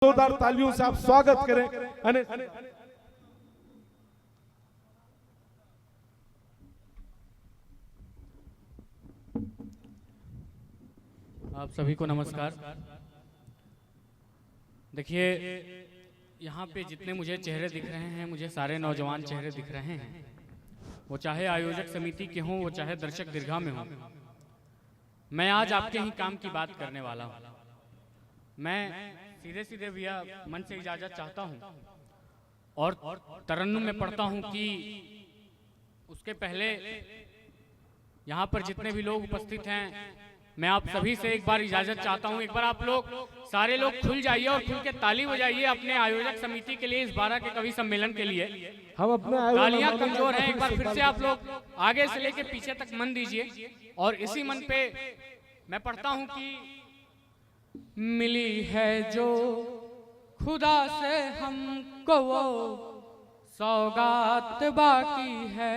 जोरदार तालियों से आप स्वागत करें। आप सभी को नमस्कार। देखिए, यहाँ पे जितने मुझे चेहरे दिख रहे हैं, मुझे सारे नौजवान चेहरे दिख रहे हैं। वो चाहे आयोजक समिति के हों, वो चाहे दर्शक दीर्घा में हों। मैं आज आपके ही काम की बात करने वाला हूँ। मैं सीधे सीधे भैया मन से इजाजत चाहता हूँ और तरन्नुम में पढ़ता हूँ कि उसके पहले यहाँ पर जितने भी लोग उपस्थित हैं, मैं आप सभी से एक बार इजाजत चाहता हूं। एक बार आप लोग सारे लोग खुल जाइए और खुल के ताली बजाइए अपने आयोजक समिति के लिए, इस 12 के कवि सम्मेलन के लिए। हम अपने तालियां कमजोर हैं, एक बार फिर से आप लोग आगे से लेके पीछे तक मन दीजिए। और इसी मन पे मैं पढ़ता हूं कि मिली है जो खुदा से हमको वो सौगात बाकी है।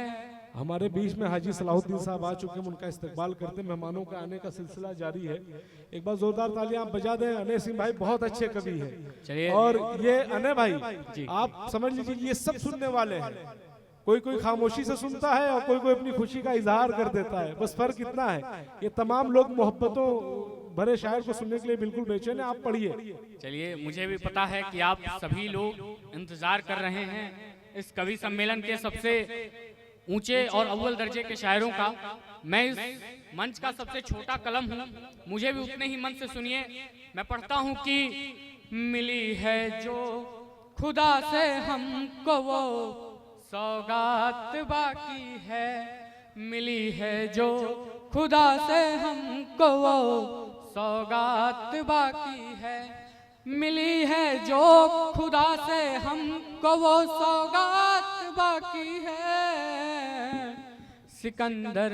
हमारे बीच में हाजी सलाहुद्दीन साहब आ चुके हैं, उनका इस्तकबाल करते मेहमानों का आने का सिलसिला जारी है। एक बार जोरदार तालियां आप बजा दें। अने सिंह भाई बहुत अच्छे कवि हैं और ये अने भाई आप समझ लीजिए ये सब सुनने वाले हैं। कोई कोई खामोशी से सुनता है और कोई कोई अपनी खुशी का इजहार कर देता है, बस फर्क इतना है। ये तमाम लोग मोहब्बतों भरे शायर को सुनने के लिए बिल्कुल बेचैन है। आप पढ़िए। चलिए, मुझे भी पता है कि आप सभी लोग इंतजार कर रहे हैं इस कवि सम्मेलन के सबसे ऊंचे और अव्वल दर्जे के शायरों का। मैं इस मंच का सबसे छोटा कलम हूँ, मुझे भी उतने ही मन से सुनिए। मैं पढ़ता हूँ कि मिली है जो खुदा से हमको वो सौगात बाकी है। मिली है जो खुदा से हमको वो सौगात बाकी है। मिली है जो खुदा से हमको वो सौगात बाकी है। सिकंदर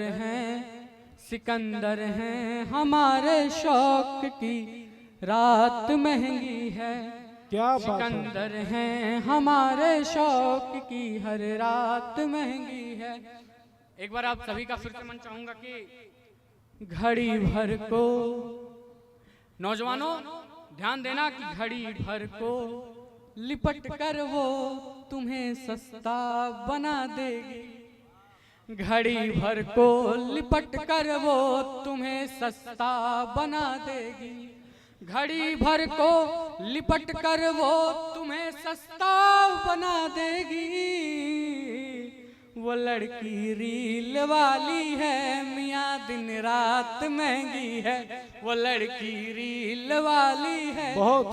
हैं हमारे शौक की रात महंगी है। क्या सिकंदर हैं हमारे शौक की हर रात महंगी है। एक बार आप सभी का फिर से मन चाहूंगा कि घड़ी भर को, नौजवानों ध्यान देना कि घड़ी भर को लिपट कर वो तुम्हें सस्ता बना देगी। घड़ी भर को लिपट कर वो तुम्हें सस्ता बना देगी। घड़ी भर को लिपट कर वो तुम्हें सस्ता बना देगी। वो लड़की रील वाली है मियाँ दिन रात महंगी है। वो लड़की रील वाली है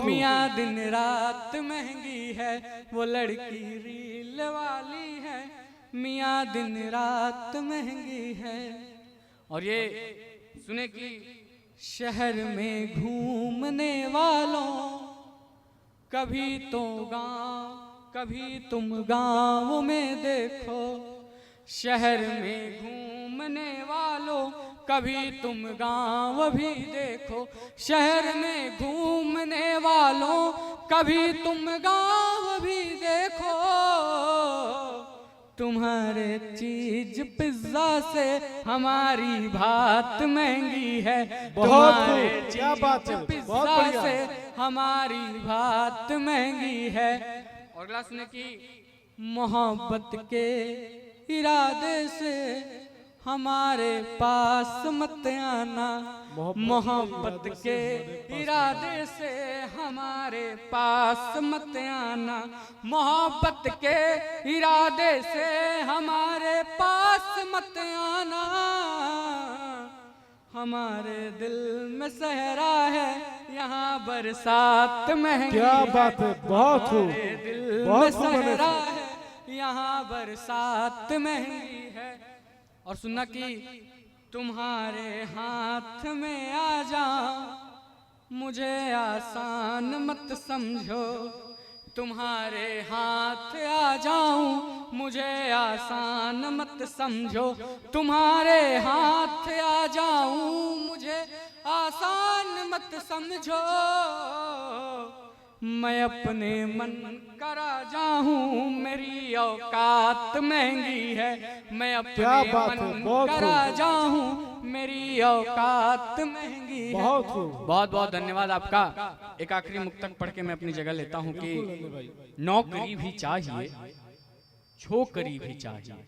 मियाँ दिन रात महंगी है। वो लड़की रील वाली है मियाँ दिन रात महंगी है। और ये सुने कि शहर में घूमने वालों कभी तो गांव, कभी तुम गांव में देखो। शहर में घूमने वालों कभी तुम गांव भी देखो। शहर में घूमने वालों कभी तुम गांव भी देखो। तुम्हारे चीज पिज्जा से हमारी भात महंगी है। तुम्हारे चीज पिज्जा से हमारी भात महंगी है। और अगला सुने कि मोहब्बत के इरादे से हमारे पास मत आना। मोहब्बत के इरादे से हमारे पास मत आना। मोहब्बत के इरादे से हमारे पास मत आना। हमारे दिल में सहरा है यहाँ बरसात महंगी। क्या बात है, बहुत खूब, दिल में सहरा है यहाँ बरसात महंगी है। और सुनना कि तुम्हारे हाथ में आ जाऊं मुझे आसान मत समझो। तुम्हारे हाथ आ जाऊं मुझे आसान मत समझो। तुम्हारे हाथ आ जाऊं मुझे आसान मत समझो। मैं अपने मन का राजा हूँ मेरी औकात महंगी है। मैं अपने मन का राजा हूँ मेरी औकात महंगी है। बहुत खूब। बहुत बहुत धन्यवाद आपका। एक आखिरी मुक्तक पढ़ के मैं अपनी जगह लेता हूँ कि नौकरी भी चाहिए, छोकरी भी चाहिए।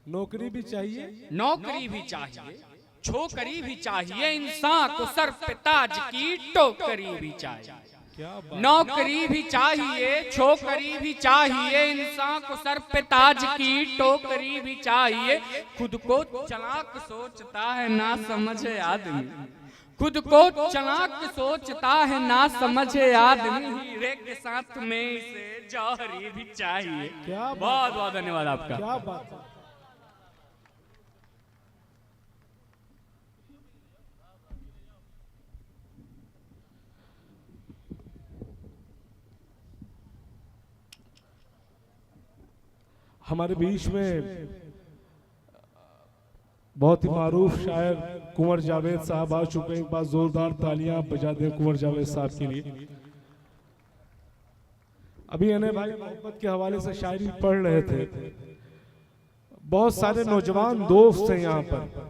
नौकरी भी चाहिए, नौकरी भी चाहिए, छोकरी भी चाहिए, इंसान को सर पे ताज की टोकरी भी चाहिए। क्या बात। नौकरी भी चाहिए, छोकरी भी चाहिए, इंसान को सर पे ताज की टोकरी भी चाहिए। खुद को चालाक सोचता है ना समझे आदमी, खुद को चालाक सोचता है ना समझे आदमी, हीरे के साथ में इसे जौहरी भी चाहिए। क्या बहुत बहुत धन्यवाद आपका। क्या बात है। हमारे बीच में बहुत ही मारूफ शायर कुंवर जावेद साहब आ चुके हैं। एक बार जोरदार तालियां बजा दें कुंवर जावेद साहब के लिए। अभी अने भाई मोहब्बत के हवाले से शायरी पढ़ रहे थे। बहुत सारे नौजवान दोस्त हैं यहाँ पर,